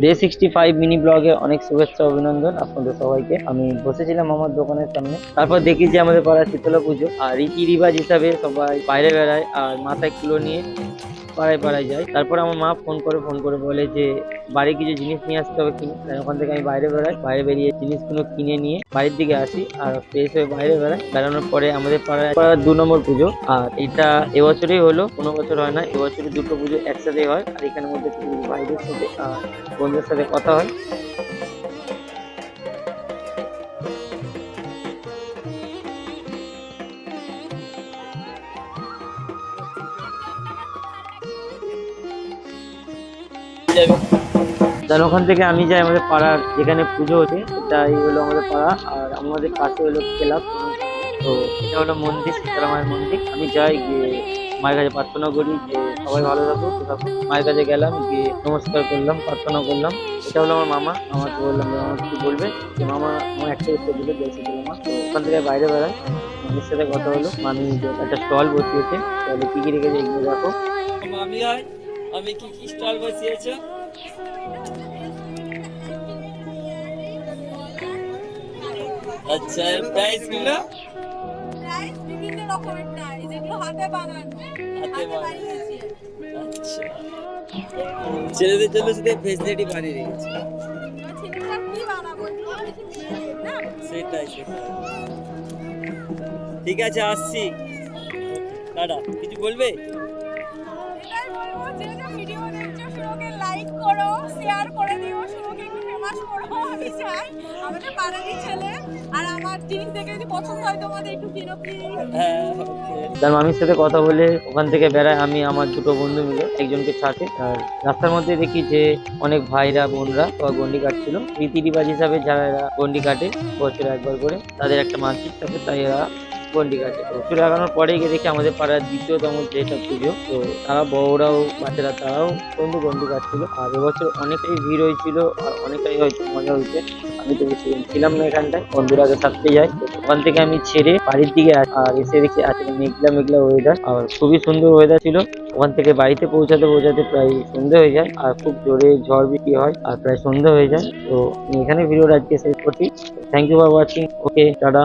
Day 65 mini ব্লগে অনেক শুভেচ্ছা অভিনন্দন আপনাদের সবাইকে। আমি বসেছিলাম আমার দোকানের সামনে, তারপর দেখি যে আমাদের পাড়ায় শীতলা পুজো আর রীতি রিবাজ হিসাবে সবাই বাইরে বেড়ায় আর মাথায় কুলো নিয়ে পাড়ায় পাড়ায় যায়। তারপর আমার মা ফোন করে বলে যে বাড়ি কিছু জিনিস নিয়ে আসতে হবে কিনে। তাই ওখান থেকে আমি বাইরে বেড়াই, বাইরে বেরিয়ে জিনিসগুলো কিনে নিয়ে বাড়ির দিকে আসি আর ফ্রেশ হয়ে বাইরে বেড়াই। বেড়ানোর পরে আমাদের পাড়ায় 2 নম্বর পুজো, আর এটা এবছরই হলো, কোনো বছর হয় না। এবছরই দুটো পুজো একসাথে হয় আর এখানের মধ্যে কিছু ভাইদের সাথে বন্ধুদের সাথে কথা হয়। তার ওখান থেকে আমি যাই আমাদের পাড়ার যেখানে পুজো হচ্ছে, এটাই হলো আমাদের পাড়া আর আমাদের পাশে হলো ক্লাব। তো এটা হলো মন্দির, শীতলা মায়ের মন্দির। আমি যাই গিয়ে মায়ের কাছে প্রার্থনা করি যে সবাই ভালো থাকুক সুস্থ থাকুক। মায়ের কাছে গেলাম, গিয়ে নমস্কার করলাম, প্রার্থনা করলাম। এটা হলো আমার মামা। আমাকে বললাম যে মামা কি বলবে, যে মামা আমার একটা উত্তর দিল জয় শীতলা মা। তো ওখান থেকে বাইরে বেড়াই, মামির সাথে কথা হলো। মামি একটা স্টল বসিয়েছে, তাহলে কি কি রেখেছে এগুলো দেখো। মামি হয়, আমি কি কি স্টল বসিয়েছো? আচ্ছা, প্রাইস গুলো প্রাইস বিভিন্ন রকমের প্রাইস, এগুলো হাতে বানানো, হাতে বানিয়েছি। আচ্ছা, ছেলেদের জন্য শুধু ফেসিলিটি বানিয়ে রেখেছি। ছেলেরা কি বানাবো, না সেটাই সেটাই। ঠিক আছে, আসছি। টাটা। কিছু বলবে? এটাই বলবো, যে যে ভিডিও দেখছো শুরুকে লাইক করো, শেয়ার করে দিও, শুরুকে একটু ফেমাস করো। আমি চাই আমাদের পাড়ারই ছেলে, আর আমার জিনিস দেখে যদি পছন্দ হয় তোমাদের একটু কিনো প্লিজ। হ্যাঁ, ওকে। তার মামির সাথে কথা বলে ওখান থেকে বেড়ায় আমি আমার দুটো বন্ধু মিলে একজনকে ছাড়ে। আর রাস্তার মধ্যে দেখি যে অনেক ভাইরা বোনরা সবাই গন্ডি কাটছিল। রীতি রিবাজ হিসাবে যারা এরা গন্ডি কাটে বছরে একবার করে, তাদের একটা মানসিক থাকে, তাই এরা গন্ডি কাটে। তো চুল লাগানোর পরে গিয়ে দেখি আমাদের পাড়ার দ্বিতীয়তম যেটা পুজো, তো তারা বড়রাও বাচ্চারা তারাও বন্ধু গন্ডি কাটছিল। আর এবছর অনেকটাই ভিড় হয়েছিল আর অনেকটাই হয়তো মজা হয়েছে। আমি তো বেশি দিন ছিলাম না এখানটায়, বন্ধুরা আগে থাকতে যাই। তো ওখান থেকে আমি ছেড়ে বাড়ির দিকে আর এসে দেখি আজকে মেঘলা মেঘলা ওয়েদার আর খুবই সুন্দর ওয়েদার ছিল। ওখান থেকে বাড়িতে পৌঁছাতে পৌঁছাতে প্রায় সন্ধ্যে হয়ে যায় আর খুব জোরে ঝড় বৃষ্টি হয় আর প্রায় সন্ধ্যে হয়ে যায়। তো আমি এখানে ভিডিওটা আজকে শেষ করছি। Thank you for watching. Okay, tata.